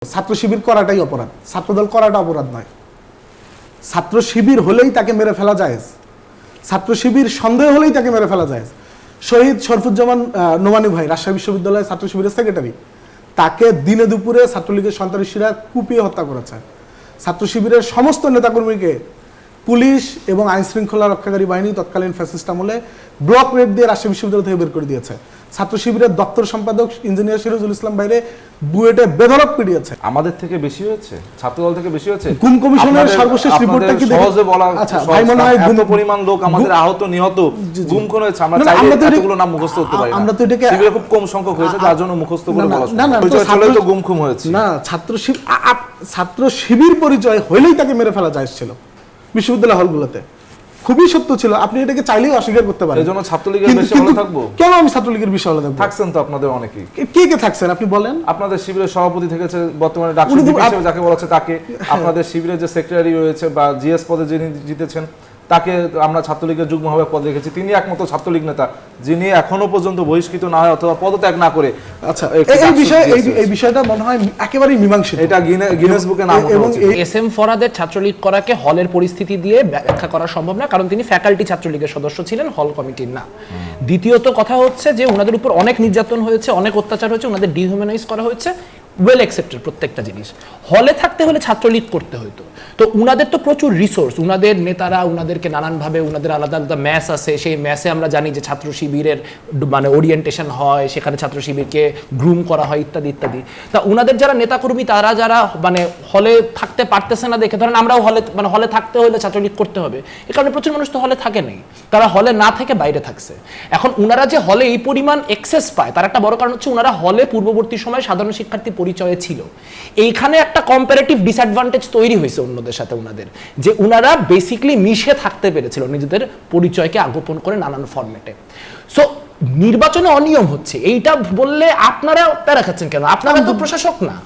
ছাত্র শিবির করাটাই অপরাধ, ছাত্রদল করাটা অপরাধ নয়। ছাত্র শিবির হলেই তাকে মেরে ফেলা যায়, ছাত্র শিবির সন্দেহ হলেই তাকে মেরে ফেলা যায়। শহীদ শরফুজ্জামান নোমানী ভাই রাজশাহী বিশ্ববিদ্যালয়ের ছাত্র শিবিরের সেক্রেটারি, তাকে দিনে দুপুরে ছাত্রলীগের সন্ত্রাসীরা কুপিয়ে হত্যা করেছে। ছাত্র শিবিরের সমস্ত নেতাকর্মীকে পুলিশ এবং আইন শৃঙ্খলা রক্ষাকারী বাহিনী তৎকালীন ফ্যাসিস্ট আমলে ব্লক রেড দিয়ে রাজশাহী বিশ্ববিদ্যালয় থেকে বের করে দিয়েছে। ছাত্র শিবিরের দপ্তর সম্পাদক ইঞ্জিনিয়ার সিরাজুল ইসলাম বাইরে বুয়েটে বেধড়ক পিটিয়েছে। আমাদের থেকে বেশি হয়েছে, ছাত্রদল থেকে বেশি হয়েছে। গুম কমিশনের সর্বশেষ রিপোর্টটা কি সহজে বলা? আচ্ছা ভাই, মনে হয় এত পরিমাণ লোক আমাদের আহত নিহত গুম খুন হয়েছে, আমরা চাইলে এতগুলো নাম মুখস্থ করতে পারি না। আমরা তো এটাকে শিবিরে খুব কম সংখ্যক হয়েছে, যার জন্য মুখস্থ করে বলা না না পরিচয় তো গুম খুন হয়েছে না। ছাত্র শিবির পরিচয় হইলেই তাকে মেরে ফেলা যাচ্ছিল বিশ্ববিদ্যালয় হলগুলোতে, খুবই সত্য ছিল। আপনি এটাকে চাইলেই অস্বীকার করতে পারেন। এজন্য ছাত্রলীগের বেশি ভালো থাকবো কেন? আমি ছাত্রলীগের বিষয় ভালো থাকবো। থাকছেন তো আপনাদের অনেকেই। কে কে থাকছেন আপনি বলেন? আপনাদের শিবিরের সভাপতি থেকেছে, বর্তমানে ডাকসু হিসেবে যাকে বলা হচ্ছে তাকে। আপনাদের শিবিরের যে সেক্রেটারি রয়েছে বা জিএস পদে যিনি জিতেছেন তাকে আমরা ছাত্রলীগের যুগ্ম আহ্বায়ক পদে রেখেছি। তিনি একমাত্র ছাত্রলীগ নেতা যিনি এখনো পর্যন্ত বহিষ্কৃত না হয় অথবা পদত্যাগ না করে। আচ্ছা, এই বিষয়টা মনে হয় একেবারেই মীমাংসিত, এটা গিনেস বুকে নাম ওঠা উচিত। এস এম ফরহাদের ছাত্রলীগ করাকে হলের পরিস্থিতি দিয়ে ব্যাখ্যা করা সম্ভব না, কারণ তিনি ফ্যাকাল্টি ছাত্রলীগের সদস্য ছিলেন, হল কমিটির না। দ্বিতীয়ত কথা হচ্ছে যে ওনাদের উপর অনেক নির্যাতন হয়েছে, অনেক অত্যাচার হয়েছে, ওনাদের ডিহিউম্যানাইজ করা হয়েছে, ওয়েল অ্যাকসেপ্টেড প্রত্যেকটা জিনিস। হলে থাকতে হলে ছাত্রলীগ করতে হতো। তো উনাদের তো প্রচুর রিসোর্স, উনাদের নেতারা উনাদেরকে নানানভাবে, উনাদের আলাদা আলাদা ম্যাচ আছে, সেই ম্যাচে আমরা জানি যে ছাত্র শিবিরের মানে ওরিয়েন্টেশন হয়, সেখানে ছাত্র শিবিরকে গ্রুম করা হয় ইত্যাদি ইত্যাদি। তা উনাদের যারা নেতাকর্মী তারা যারা মানে হলে থাকতে পারতেছে না দেখে, ধরেন আমরাও হলে থাকতে হলে ছাত্রলীগ করতে হবে, এ কারণে প্রচুর মানুষ তো হলে থাকে নেই, তারা হলে না থেকে বাইরে থাকছে। এখন উনারা যে হলে এই পরিমাণ এক্সেস পায় তার একটা বড় কারণ হচ্ছে উনারা হলে পূর্ববর্তী সময় সাধারণ শিক্ষার্থী পরিচয়ে ছিল। এইখানে একটা কম্পারেটিভ ডিসঅ্যাডভান্টেজ তৈরি হয়েছে অন্যদের সাথে উনাদের, যে উনারা বেসিক্যালি মিশে থাকতে পেরেছিল নিজেদের পরিচয়কে আগোপন করে নানান ফরম্যাটে। সো নির্বাচনে অনিয়ম হচ্ছে এইটা বললে আপনারা প্যারা খাচ্ছেন কেন? আপনারা তো প্রশাসক না,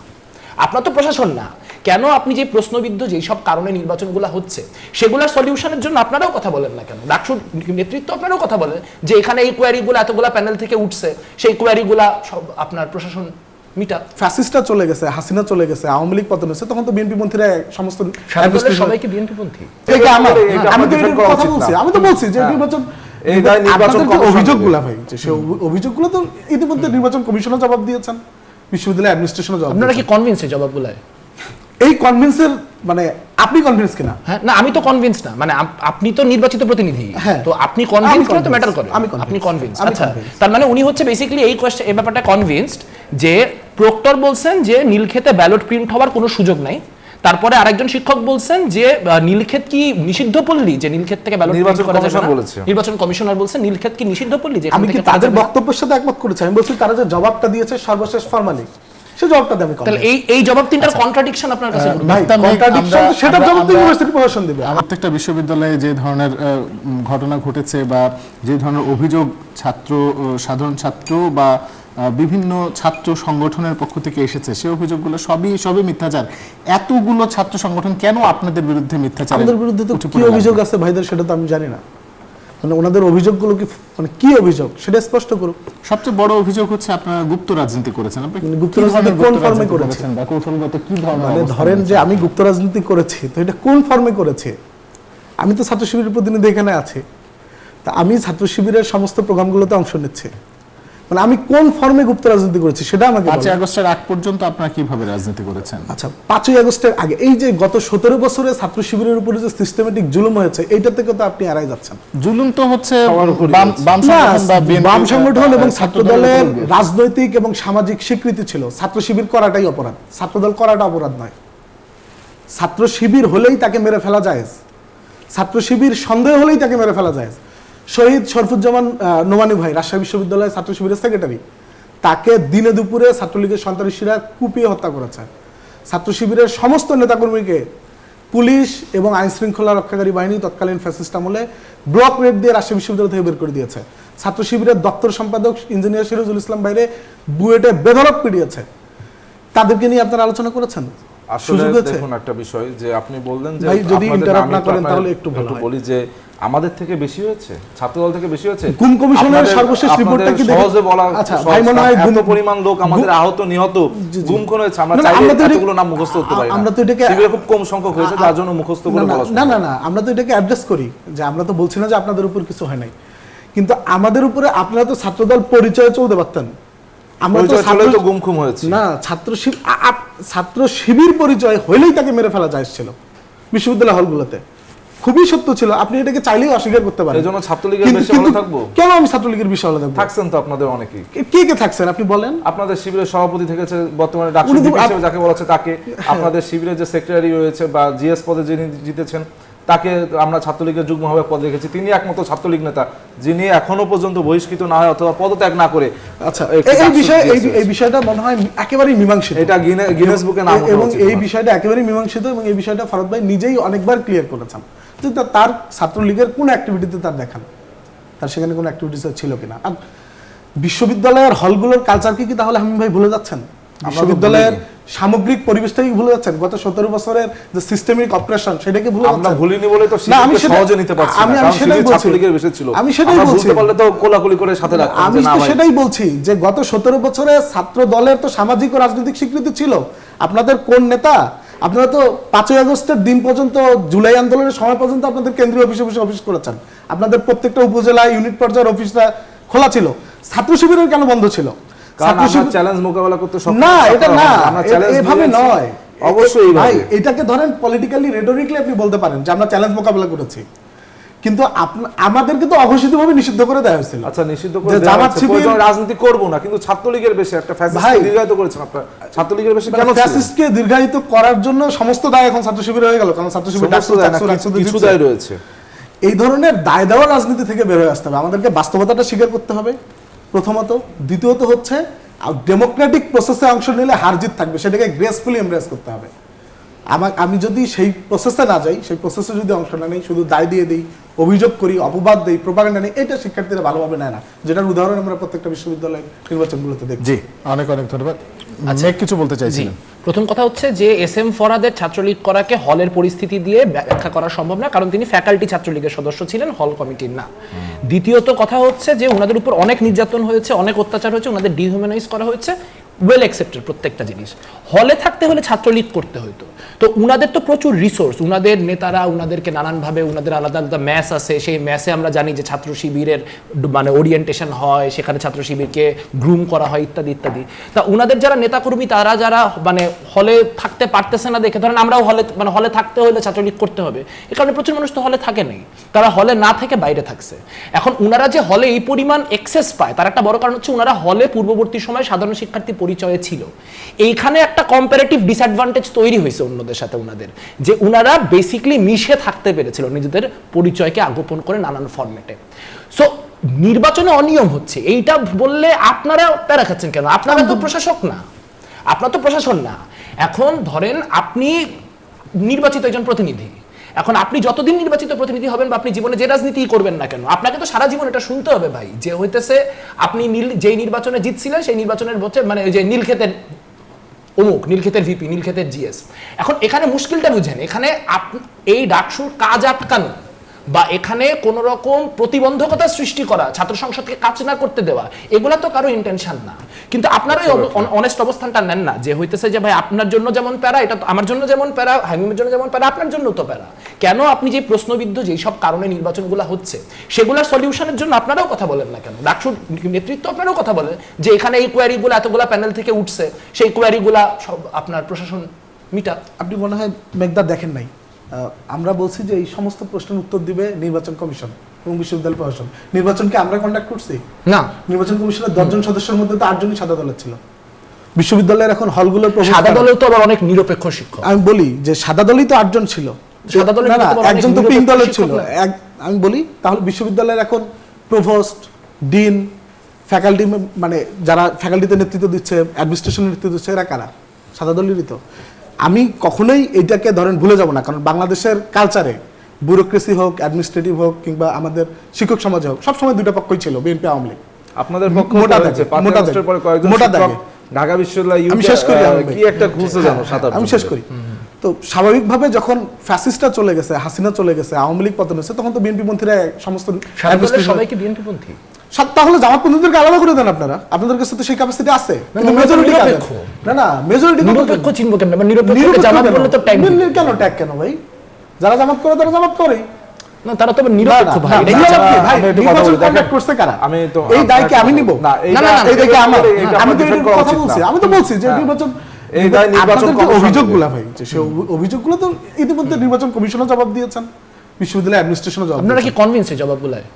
আপনার তো প্রশাসন না। কেন আপনি যে প্রশ্নবিদ্ধ যেই সব কারণে নির্বাচনগুলো হচ্ছে সেগুলোর সলিউশনের জন্য আপনারাও কথা বলেন না কেন? ডাকসুর নেতৃত্ব আপনারাও কথা বলেন যে এখানে এই কোয়ারিগুলো এতগুলা প্যানেল থেকে উঠছে, সেই কোয়ারিগুলা সব আপনার প্রশাসন মিটা। ফ্যাসিস্টটা চলে গেছে, হাসিনা চলে গেছে, আওয়ামী লীগ পতন হয়েছে, তখন তো বিএনপি পন্থীরা সমস্ত সবাইকে বিএনপি পন্থী। আমি তো বলছি যে নির্বাচন অভিযোগগুলো ভাই, সে অভিযোগগুলো তো ইতিমধ্যে নির্বাচন কমিশনও জবাব দিয়েছেন, বিশ্ববিদ্যালয় অ্যাডমিনিস্ট্রেশনও জবাব। আপনারা কি কনভিন্স এই জবাবগুলো? এই কনভিন্সের মানে আপনি কনভিন্স কিনা? হ্যাঁ না, আমি তো কনভিন্স না, মানে আপনি তো নির্বাচিত প্রতিনিধি, তো আপনি কনভিন্স করে তো ম্যাটার করে। আপনি কনভিন্স, আচ্ছা, তার মানে উনি হচ্ছে বেসিক্যালি এই কোয়েশ্চেন এই ব্যাপারটা কনভিন্সড যে প্রক্টর বলছেন যে নীলক্ষেতে ব্যালট প্রিন্ট হওয়ার কোনো সুযোগ নাই। তারপরে আরেকজন শিক্ষক বলছেন যে নীলক্ষেত কি নিষিদ্ধ পল্লী, যে নীলক্ষেত থেকে ব্যালট প্রিন্ট করা যাবে না। নির্বাচন কমিশনার বলছেন নীলক্ষেত কি নিষিদ্ধ পল্লী, যে আমি কি তাদের বক্তব্যের সাথে একমত করেছি? আমি বলছি তারা যে জবাবটা দিয়েছে সর্বশেষ ফরমালি, সে জবাবটা দেবে। তাহলে এই জবাব তিনটার কন্ট্রাডিকশন আপনার কাছে সেটা জবাব তো ইউনিভার্সিটি প্রশাসন দেবে। প্রত্যেকটা বিশ্ববিদ্যালয়ে যে ধরনের ঘটনা ঘটেছে বা যে ধরনের অভিযোগ সাধারণ ছাত্র বা বিভিন্ন ছাত্র সংগঠনের পক্ষ থেকে এসেছে, সেই অভিযোগগুলো সবই মিথ্যাচার। এতগুলো ছাত্র সংগঠন কেন আপনাদের বিরুদ্ধে মিথ্যাচার? আমাদের বিরুদ্ধে তো কি অভিযোগ আছে ভাইদের সেটা তো আমি জানি না, মানে ওনাদের অভিযোগগুলো কি, মানে কি অভিযোগ সেটা স্পষ্ট করুক। সবচেয়ে বড় অভিযোগ হচ্ছে আপনারা গুপ্ত রাজনীতি করেছেন। আপনি গুপ্ত রাজনীতি কোন ফর্মে করেছেন বা কৌশলগত কি ধরনের? মানে ধরেন যে আমি গুপ্ত রাজনীতি করেছি, তো এটা কোন ফর্মে করেছে? আমি তো ছাত্র শিবিরের প্রতিনিধি এখানে আছি, তা আমি ছাত্র শিবিরের সমস্ত প্রোগ্রামগুলোতে অংশ নিচ্ছি, মানে আমি কোন ফর্মে গুপ্ত রাজনীতি করেছি সেটা আমাকে। 5 আগস্টের আগ পর্যন্ত আপনারা কিভাবে রাজনীতি করেছেন? আচ্ছা, 5 আগস্টের আগে এই যে গত 17 বছরে ছাত্র শিবিরের উপরে যে সিস্টেমেটিক জুলুম হয়েছে, এইটা থেকে তো আপনি এড়াই যাচ্ছেন। জুলুম তো হচ্ছে বাম সংগঠন এবং ছাত্র দলের রাজনৈতিক এবং সামাজিক স্বীকৃতি ছিল। ছাত্র শিবির করাটাই অপরাধ, ছাত্রদল করাটা অপরাধ নয়। ছাত্র শিবির হলেই তাকে মেরে ফেলা যায়, ছাত্র শিবির সন্দেহ হলেই তাকে মেরে ফেলা যায়। শহীদ শরফুজ্জামান নোমানী ভাই রাজশাহী বিশ্ববিদ্যালয়ের ছাত্র শিবিরের সেক্রেটারি, তাকে দিনে দুপুরে ছাত্রলীগের সন্ত্রাসীরা কুপিয়ে হত্যা করেছে। ছাত্র শিবিরের সমস্ত নেতাকর্মীকে পুলিশ এবং আইন শৃঙ্খলা রক্ষাকারী বাহিনী তৎকালীন ফ্যাসিস্ট আমলে ব্লক রেড দিয়ে রাজশাহী বিশ্ববিদ্যালয় থেকে বের করে দিয়েছে। ছাত্র শিবিরের দপ্তর সম্পাদক ইঞ্জিনিয়ার সিরাজুল ইসলাম বাইরে বুয়েটে বেধড়ক পিটিয়েছে। তাদেরকে নিয়ে আপনারা আলোচনা করেছেন? আসলে দেখুন একটা বিষয় যে আপনি বললেন যে ভাই যদি ইন্টারাপ্ট না করেন তাহলে একটু ভালো হয়। বলি যে আমাদের থেকে বেশি হয়েছে, ছাত্রদল থেকে বেশি হয়েছে। গুম কমিশনের আপনাদের- সর্বশেষ রিপোর্টটা কি দেখে- সহজে বলা, আচ্ছা, ভাই মনে হয় এত গুম- পরিমাণ লোক আমাদের আহত নিহত গুম খুন হয়েছে, আমরা চাইলে আমরা তো এটা- এতগুলো নাম মুখস্থ করতে পারি না। আমরা তো এটাকে- শিবিরে খুব কম সংখ্যক হয়েছে, যার জন্য মুখস্থ করে বলা সম্ভব। না আমরা তো এটাকে অ্যাড্রেস করি যে আমরা তো বলছি না যে আপনাদের উপর কিছু হয় নাই, কিন্তু আমাদের উপরে আপনারা তো ছাত্রদল পরিচয়ে চলতে পারতেন। আমরা তো পরিচয় চলেই তো গুম খুম হয়েছে। না, ছাত্র শিবির পরিচয় হইলেই তাকে মেরে ফেলা যাচ্ছিল বিশ্ববিদ্যালয় হলগুলোতে, খুবই সত্য ছিল। আপনি এটাকে চাইলেই অস্বীকার করতে পারেন। এজন্য ছাত্রলীগের কিন্তু- বেশি হলে কিন্তু থাকবো? কেন আমি ছাত্রলীগের বিষয় হলে থাকবো? থাকছেন তো আপনাদের অনেকেই। কে কে থাকছেন আপনি বলেন? আপনাদের শিবিরের সভাপতি থেকেছে, বর্তমানে ডাকসু উনি তো- ডিপি হিসেবে যাকে বলা হচ্ছে তাকে, আপনাদের শিবিরের যে সেক্রেটারি রয়েছে বা জিএস পদে যিনি জিতেছেন তাকে আমরা ছাত্রলীগের যুগ্ম আহ্বায়ক পদে রেখেছি। তিনি একমাত্র ছাত্রলীগ নেতা যিনি এখনো পর্যন্ত বহিষ্কৃত না হয় অথবা পদত্যাগ না করে। আচ্ছা, একটি এই ডাকসু বিষয়ে দিয়েছে। এই বিষয়টা মনে হয় একেবারেই মীমাংসিত। এটা গিনেস বুকে নাম ওঠা এবং উচিত এই আমার। বিষয়টা একেবারেই মীমাংসিত, এবং এই বিষয়টা ফরদ ভাই নিজেই অনেকবার ক্লিয়ার করেছেন যে তার ছাত্রলীগের কোন অ্যাক্টিভিটিতে তার দেখান, তার সেখানে কোনো অ্যাক্টিভিটিস ছিল কিনা। আর বিশ্ববিদ্যালয়ের হলগুলোর কালচারকে কি তাহলে হামিম ভাই ভুলে যাচ্ছেন? বিশ্ববিদ্যালয়ের সামগ্রিক পরিবেশটাকে ভুলে যাচ্ছেন? গত 17 বছরের যে সিস্টেমিক অপারেশন সেটাকে ভুলে আমরা যাচ্ছেন? ভুলিনি বলে তো না, আমি শিবিরকে সেটা- সহজে নিতে পারছি না, আমি কারণ সেটাই শিবির বলছি। ছাত্রলীগের বেশি ছিল। আমি সেটাই আমরা বলছি। ভুলতে পারলে তো কোলাকুলি করে সাথে রাখতাম আমি যে না তো ভাই। সেটাই বলছি যে গত 17 বছরে ছাত্র দলের তো সামাজিক ও রাজনৈতিক স্বীকৃতি ছিল। আপনাদের কোন নেতা, আপনারা তো 5ই আগস্টের দিন পর্যন্ত, জুলাই আন্দোলনের সময় পর্যন্ত আপনাদের কেন্দ্রীয় অফিসে বসে অফিস করেছেন। আপনাদের প্রত্যেকটা উপজেলা ইউনিট পর্যায়ের অফিসটা খোলা ছিল। ছাত্র শিবিরের কেন বন্ধ ছিল? কারণ ছাত্র আমরা শিবির- চ্যালেঞ্জ মোকাবেলা করতে সক্ষম। না, এটা না, আমরা চ্যালেঞ্জ এভাবে নয়। অবশ্যই ভাই, এইভাবে। এটাকে ধরেন পলিটিক্যালি রেটরিক্যালি আপনি বলতে পারেন যে আমরা চ্যালেঞ্জ মোকাবেলা করেছি, কিন্তু আমাদেরকে তো অঘোষিতভাবে নিষিদ্ধ করে দেওয়া হয়েছিল। আচ্ছা, নিষিদ্ধ করে যে দেওয়া জামাত হচ্ছে, শিবির- প্রয়োজনে রাজনীতি করব না, কিন্তু ছাত্রলীগের বেশি একটা ফ্যাসিস্ট ভাই, দীর্ঘায়িত করেছেন আপনারা। ছাত্রলীগের বেশি কেন ছিলেন? ফ্যাসিস্টকে দীর্ঘায়িত করার জন্য সমস্ত দায় এখন ছাত্র শিবির হয়ে গেল, কারণ ছাত্র শিবির সমস্ত দায় না, কিছু দায় রয়েছে। এই ধরনের দায় দেওয়া রাজনীতি থেকে বের হয়ে আসতে হবে। আমাদেরকে বাস্তবতাটা স্বীকার করতে হবে প্রথমত। দ্বিতীয়ত হচ্ছে ডেমোক্রেটিক প্রসেসে অংশ নিলে হার জিত থাকবে, সেটাকে গ্রেসফুলি এমব্রেস করতে হবে। আমি যদি সেই প্রসেসে না যাই, সেই প্রসেসে যদি অংশ না নেই, শুধু দায় দিয়ে দিই, অভিযোগ করি, অপবাদ দিই, প্রোপাগান্ডা নেই, এটা শিক্ষার্থীরা ভালোভাবে নেয় না, যেটার উদাহরণ আমরা প্রত্যেকটা বিশ্ববিদ্যালয়ের নির্বাচনগুলোতে দেখছি। জি, অনেক অনেক ধন্যবাদ। মেঘ কিছু বলতে জি, চাইছিলেন? প্রথম কথা হচ্ছে যে এস এম ফরহাদের ছাত্রলীগ করাকে হলের পরিস্থিতি দিয়ে ব্যাখ্যা করা সম্ভব না, কারণ তিনি ফ্যাকাল্টি ছাত্রলীগের সদস্য ছিলেন, হল কমিটির না। দ্বিতীয়ত কথা হচ্ছে যে ওনাদের উপর অনেক নির্যাতন হয়েছে, অনেক অত্যাচার হয়েছে, ওনাদের ডিহিউম্যানাইজ করা হয়েছে, ওয়েল অ্যাকসেপ্টেড প্রত্যেকটা জিনিস। হলে থাকতে হলে ছাত্রলীগ করতে হতো। তো উনাদের তো প্রচুর রিসোর্স, উনাদের নেতারা উনাদেরকে নানানভাবে, উনাদের আলাদা আলাদা ম্যাচ আছে, সেই ম্যাচে আমরা জানি যে ছাত্র শিবিরের মানে ওরিয়েন্টেশন হয়, সেখানে ছাত্র শিবিরকে গ্রুম করা হয় ইত্যাদি ইত্যাদি। তা উনাদের যারা নেতাকর্মী তারা যারা মানে হলে থাকতে পারতেছে না দেখে, ধরেন আমরাও হলে থাকতে হলে ছাত্রলীগ করতে হবে, এ কারণে প্রচুর মানুষ তো হলে থাকে নেই, তারা হলে না থেকে বাইরে থাকছে। এখন উনারা যে হলে এই পরিমাণ এক্সেস পায় তার একটা বড় কারণ হচ্ছে উনারা হলে পূর্ববর্তী সময় সাধারণ শিক্ষার্থী পরিচয়ে ছিল। এইখানে একটা কম্পারেটিভ ডিসঅ্যাডভান্টেজ তৈরি হয়েছে অন্যদের সাথে উনাদের, যে উনারা বেসিক্যালি মিশে থাকতে পেরেছিল নিজেদের পরিচয়কে আগোপন করে নানান ফরম্যাটে। সো নির্বাচনে অনিয়ম হচ্ছে এইটা বললে আপনারা প্যারা খাচ্ছেন কেন? আপনারা তো প্রশাসক না, আপনার তো প্রশাসন না। এখন ধরেন আপনি নির্বাচিত একজন প্রতিনিধি, এখন আপনি যতদিন নির্বাচিত প্রতিনিধি হবেন বা আপনি জীবনে যে রাজনীতি করবেন না কেন, আপনাকে তো সারা জীবন এটা শুনতে হবে ভাই, যে হইতেছে আপনি যেই নির্বাচনে জিতছিলেন সেই নির্বাচনের মানে যে নীলক্ষেতের অমুক, নীলক্ষেতের ভিপি, নীলক্ষেতের জিএস। এখন এখানে মুশকিলটা বুঝেন, এখানে এই ডাকসুর কাজ আটকানো বা এখানে কোন রকম প্রতিবন্ধকতা সৃষ্টি করা, ছাত্র সংসদকে কাজ না করতে দেওয়া, এগুলা তো কারো ইন্টেনশন না। কিন্তু আপনারা অনেস্ট অবস্থানটা নেন না, যে হইতেছে যে ভাই আপনার জন্য যেমন প্যারা, এটা তো আমার জন্য যেমন প্যারা, হামিমের জন্য যেমন প্যারা, আপনার জন্য তো প্যারা। কেন আপনি যে প্রশ্নবিদ্ধ যেই সব কারণে নির্বাচনগুলো হচ্ছে সেগুলোর সলিউশনের জন্য আপনারাও কথা বলেন না কেন? ডাকসুর নেতৃত্ব আপনারাও কথা বলেন যে এখানে এই কোয়ারিগুলো এতগুলা প্যানেল থেকে উঠছে, সেই কোয়ারিগুলা সব আপনার প্রশাসন মিটা। আপনি মনে হয় মেঘদা দেখেন নাই, আমরা বলছি যে এই সমস্ত প্রশ্নের উত্তর দিবে নির্বাচন কমিশন এবং বিশ্ববিদ্যালয় প্রশাসন। নির্বাচনকে আমরা কন্ডাক্ট করছি না, নির্বাচন কমিশনের 10 জন সদস্যের মধ্যে তো 8 জনই সাদা দলের ছিল। বিশ্ববিদ্যালয়ের এখন হলগুলোর সাদা দলেও তো আবার অনেক নিরপেক্ষ শিক্ষক। আমি বলি যে সাদা দলই তো 8 জন ছিল, সাদা দলের না, মধ্যে তো একজন তো অনেক পিঙ্ক দলের নিরপেক্ষ ছিল। শিক্ষক না। আমি বলি তাহলে বিশ্ববিদ্যালয়ের এখন প্রভোস্ট, ডিন, ফ্যাকাল্টি, মানে যারা ফ্যাকাল্টিতে নেতৃত্ব দিচ্ছে, অ্যাডমিনিস্ট্রেশনের নেতৃত্ব দিচ্ছে, এরা কারা? সাদা দলেরই তো। আমি কখনোই এইটাকে ধরেন ভুলে যাব না, কারণ বাংলাদেশের কালচারে ব্যুরোক্রেসি হোক, অ্যাডমিনিস্ট্রেটিভ হোক, কিংবা আমাদের শিক্ষক সমাজে হোক, সবসময় দুটো পক্ষই ছিল, বিএনপি আওয়ামী লীগ। আপনাদের পক্ষ মোটা হয়েছে দাগে, 5 মোটা আগস্টের দাগে, পরে কয়েকজন মোটা শিক্ষক দাগে। ঢাকা বিশ্ববিদ্যালয় আমি শেষ করি, কি একটা ঘুষে জানো 7-8 আমি শেষ করি। তো স্বাভাবিকভাবে যখন ফ্যাসিস্টটা চলে গেছে, হাসিনা চলে গেছে, আওয়ামী লীগ পতন হয়েছে, তখন তো বিএনপি মন্ত্রীরা সমস্ত সবাইকে বিএনপি পন্থী। তাহলে জামাতপন্থীদেরকে আলাদা করে দেন আপনারা, আপনাদের কাছে তো সেই ক্যাপাসিটি আছে। কিন্তু মেজরিটি না মেজরিটি নিরপেক্ষ চিনবো কেন? নিরপেক্ষ জামাত বললে তো ট্যাগ কেন ট্যাগ কেন ভাই? যারা জামাত করে তারা জামাত করে না, তারা তো নিরপেক্ষ ভাই। নির্বাচন কন্ডাক্ট করছে কারা? আমি তো এই দায় কি আমি নিব? না, এই দায় কি আমার? আমি তো এর কথা বলছি, আমি তো বলছি যে নির্বাচন এই দায় নির্বাচন অভিযোগগুলো ভাই, যে সেই অভিযোগগুলো তো ইতিমধ্যে নির্বাচন কমিশনও জবাব দিয়েছেন, বিশ্ববিদ্যালয় অ্যাডমিনিস্ট্রেশনও জবাব। আপনারা কি কনভিন্স এই জবাবগুলোয়?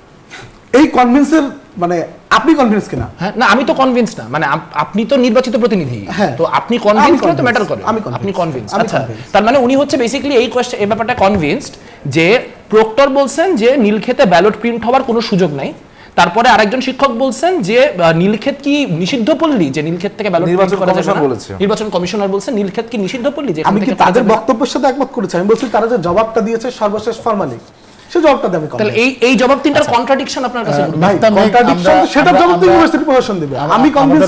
এই কনভিন্সের মানে আপনি কনভিন্স কিনা? হ্যাঁ, না আমি তো কনভিন্স না, মানে আপনি তো নির্বাচিত প্রতিনিধি, হ্যাঁ। তো আপনি কনভিন্স করে তো convinced, ম্যাটার করে। আমি convinced, আপনি কনভিন্স, আমি আচ্ছা। convinced। তার মানে উনি হচ্ছে বেসিক্যালি এই কোয়েশ্চেন, এই ব্যাপারটা কনভিন্সড যে প্রক্টর বলছেন যে নীলক্ষেতে ব্যালট প্রিন্ট হওয়ার কোনো সুযোগ নাই। তারপরে আরেকজন শিক্ষক বলছেন যে নীলক্ষেত কি নিষিদ্ধ পল্লী, যে নীলক্ষেত থেকে ব্যালট নির্বাচন প্রিন্ট করা যাবে কমিশন না। বলেছে। নির্বাচন কমিশনার বলছেন নীলক্ষেত কি নিষিদ্ধ পল্লী, যে আমি কি তাদের বক্তব্যের সাথে একমত করেছি? আমি বলছি তারা যে জবাবটা দিয়েছে সর্বশেষ ফরমালি, সেই জবাবটা দিয়ে আমি তাহলে এই জবাব তিনটার কন্ট্রাডিকশন আপনার কাছে ভাই কন্ট্রাডিকশন, সেটা জবাব তো ইউনিভার্সিটি প্রশাসন দিবে। আমি কনভিন্স